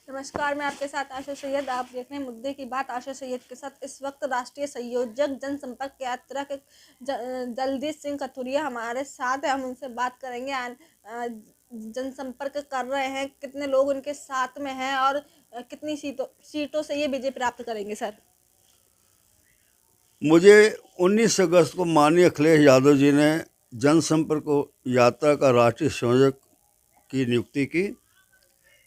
नमस्कार, मैं आपके साथ आशा सैयद। आप देख रहे हैं मुद्दे की बात आशा सैयद के साथ। इस वक्त राष्ट्रीय संयोजक जनसंपर्क यात्रा के दलजीत सिंह कथुरिया हमारे साथ है। हम उनसे बात करेंगे। जनसंपर्क कर रहे हैं, कितने लोग उनके साथ में हैं और कितनी सीटों से ये विजय प्राप्त करेंगे सर? मुझे 19 अगस्त को माननीय अखिलेश यादव जी ने जनसंपर्क यात्रा का राष्ट्रीय संयोजक की नियुक्ति की।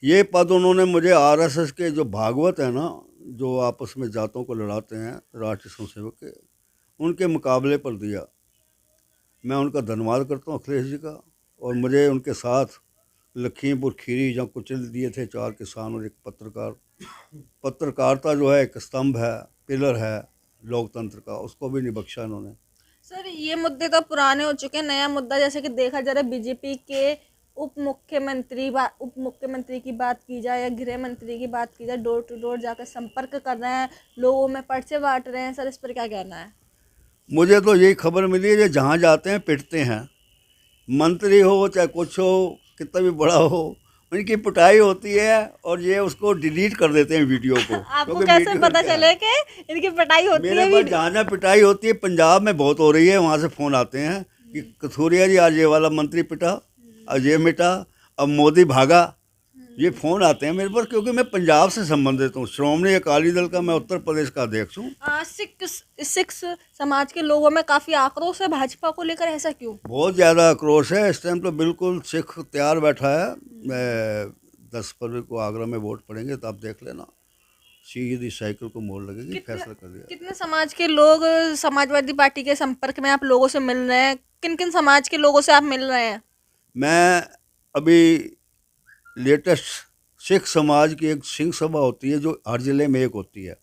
ये पद उन्होंने मुझे आरएसएस के जो भागवत है ना, जो आपस में जातों को लड़ाते हैं, राष्ट्रीय स्वयंसेवक के, उनके मुकाबले पर दिया। मैं उनका धन्यवाद करता हूँ अखिलेश जी का। और मुझे उनके साथ लखीमपुर खीरी जहाँ कुचल दिए थे 4 किसान और एक पत्रकार। पत्रकारिता जो है एक स्तंभ है, पिलर है लोकतंत्र का, उसको भी नहीं बख्शा इन्होंने। सर, ये मुद्दे तो पुराने हो चुके हैं। नया मुद्दा जैसे कि देखा जा रहा है, बीजेपी के उप मुख्यमंत्री की बात की जाए या गृह मंत्री की बात की जाए, डोर टू डोर जाकर संपर्क कर रहे हैं, लोगों में पर्चे बांट रहे हैं। सर, इस पर क्या कहना है? मुझे तो यही खबर मिली है, जो जहाँ जाते हैं पिटते हैं। मंत्री हो चाहे कुछ हो, कितना भी बड़ा हो, उनकी पिटाई होती है और ये उसको डिलीट कर देते हैं वीडियो को। आपको कैसे पता चले कि इनकी पिटाई होती है? मेरे पास जहाँ जहाँ पिटाई होती है, पंजाब में बहुत हो रही है, वहाँ से फ़ोन आते हैं कि कथुरिया जी आज ये वाला मंत्री पिटा, आज ये मिटा, अब मोदी भागा। ये फ़ोन आते हैं मेरे पर, क्योंकि मैं पंजाब से संबंधित हूँ। श्रोमणी अकाली दल का मैं उत्तर प्रदेश का अध्यक्ष हूँ। सिख समाज के लोगों में काफी आक्रोश है भाजपा को लेकर। ऐसा क्यों? बहुत ज़्यादा आक्रोश है इस टाइम। तो बिल्कुल सिख तैयार बैठा है। मैं 10 फरवरी को आगरा में वोट पड़ेंगे, तो आप देख लेना, सीधी साइकिल को मोड़ लगेगी। फैसला कर दिया। कितने समाज के लोग समाजवादी पार्टी के संपर्क में आप लोगों से मिल रहे हैं? किन किन समाज के लोगों से आप मिल रहे हैं? मैं अभी लेटेस्ट सिख समाज की एक सिंह सभा होती है जो हर ज़िले में एक होती है।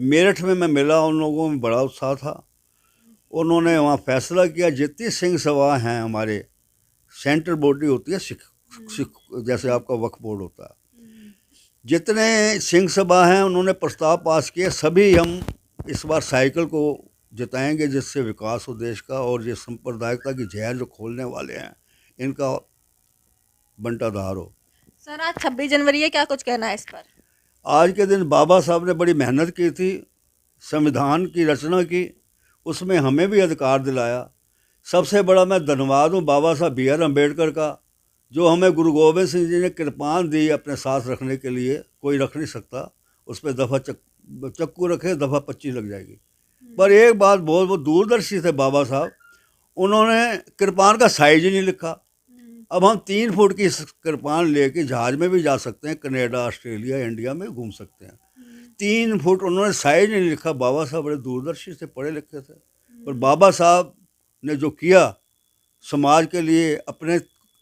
मेरठ में मैं मिला, उन लोगों में बड़ा उत्साह था। उन्होंने वहाँ फैसला किया, जितनी सिंह सभा हैं हमारे, सेंट्रल बॉडी होती है सिख सिख जैसे आपका वक्फ बोर्ड होता है, जितने सिंह सभा हैं उन्होंने प्रस्ताव पास किए। सभी हम इस बार साइकिल को जिताएंगे, जिससे विकास हो देश का, और ये सांप्रदायिकता की जहर जो खोलने वाले हैं इनका बंटाधार हो। सर, आज 26 जनवरी है, क्या कुछ कहना है इस पर? आज के दिन बाबा साहब ने बड़ी मेहनत की थी, संविधान की रचना की, उसमें हमें भी अधिकार दिलाया। सबसे बड़ा मैं धन्यवाद हूँ बाबा साहब B.R. अम्बेडकर का, जो हमें गुरु गोबिंद सिंह जी ने कृपान दी अपने साथ रखने के लिए। कोई रख नहीं सकता, उस पर दफ़ा चक्कू रखे दफ़ा 25 लग जाएगी। पर एक बात, बहुत दूरदर्शी थे बाबा साहब, उन्होंने कृपान का साइज ही नहीं लिखा। अब हम 3 फुट की कृपान लेके जहाज में भी जा सकते हैं, कनाडा, ऑस्ट्रेलिया, इंडिया में घूम सकते हैं। 3 फुट उन्होंने साइज नहीं लिखा। बाबा साहब बड़े दूरदर्शी से, पढ़े लिखे थे। पर बाबा साहब ने जो किया समाज के लिए, अपने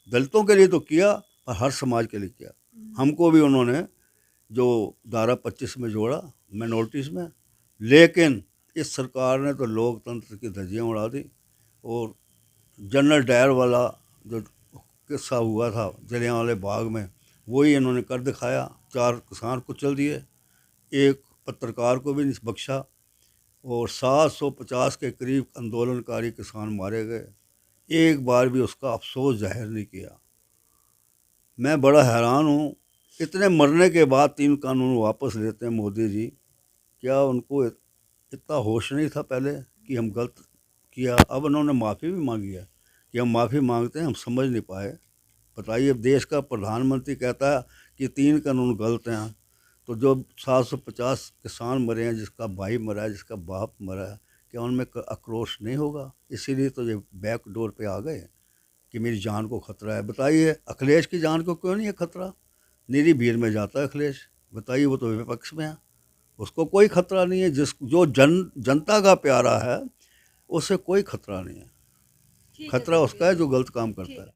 दलितों के लिए तो किया, पर हर समाज के लिए किया। हमको भी उन्होंने जो धारा 25 में जोड़ा माइनॉरिटीज़ में, लेकिन इस सरकार ने तो लोकतंत्र की धज्जियाँ उड़ा दी। और जनरल डायर वाला जो किस्सा हुआ था जलियांवाले बाग में, वही इन्होंने कर दिखाया। 4 किसान कुचल दिए, एक पत्रकार को भी नहीं बख्शा, और 750 के करीब आंदोलनकारी किसान मारे गए। एक बार भी उसका अफसोस जाहिर नहीं किया। मैं बड़ा हैरान हूँ, इतने मरने के बाद 3 कानून वापस लेते हैं मोदी जी। क्या उनको इतना होश नहीं था पहले कि हम गलत किया? अब उन्होंने माफ़ी भी मांगी है कि हम माफ़ी मांगते हैं, हम समझ नहीं पाए। बताइए, देश का प्रधानमंत्री कहता है कि 3 कानून गलत हैं, तो जो 750 किसान मरे हैं, जिसका भाई मरा है, जिसका बाप मरा है, क्या उनमें आक्रोश नहीं होगा? इसीलिए तो ये बैक डोर पे आ गए कि मेरी जान को खतरा है। बताइए, अखिलेश की जान को क्यों नहीं है खतरा? निरी भीड़ में जाता है अखिलेश। बताइए, वो तो विपक्ष में है, उसको कोई खतरा नहीं है। जो जनता का प्यारा है, उससे कोई खतरा नहीं है। खतरा उसका है जो गलत काम करता है।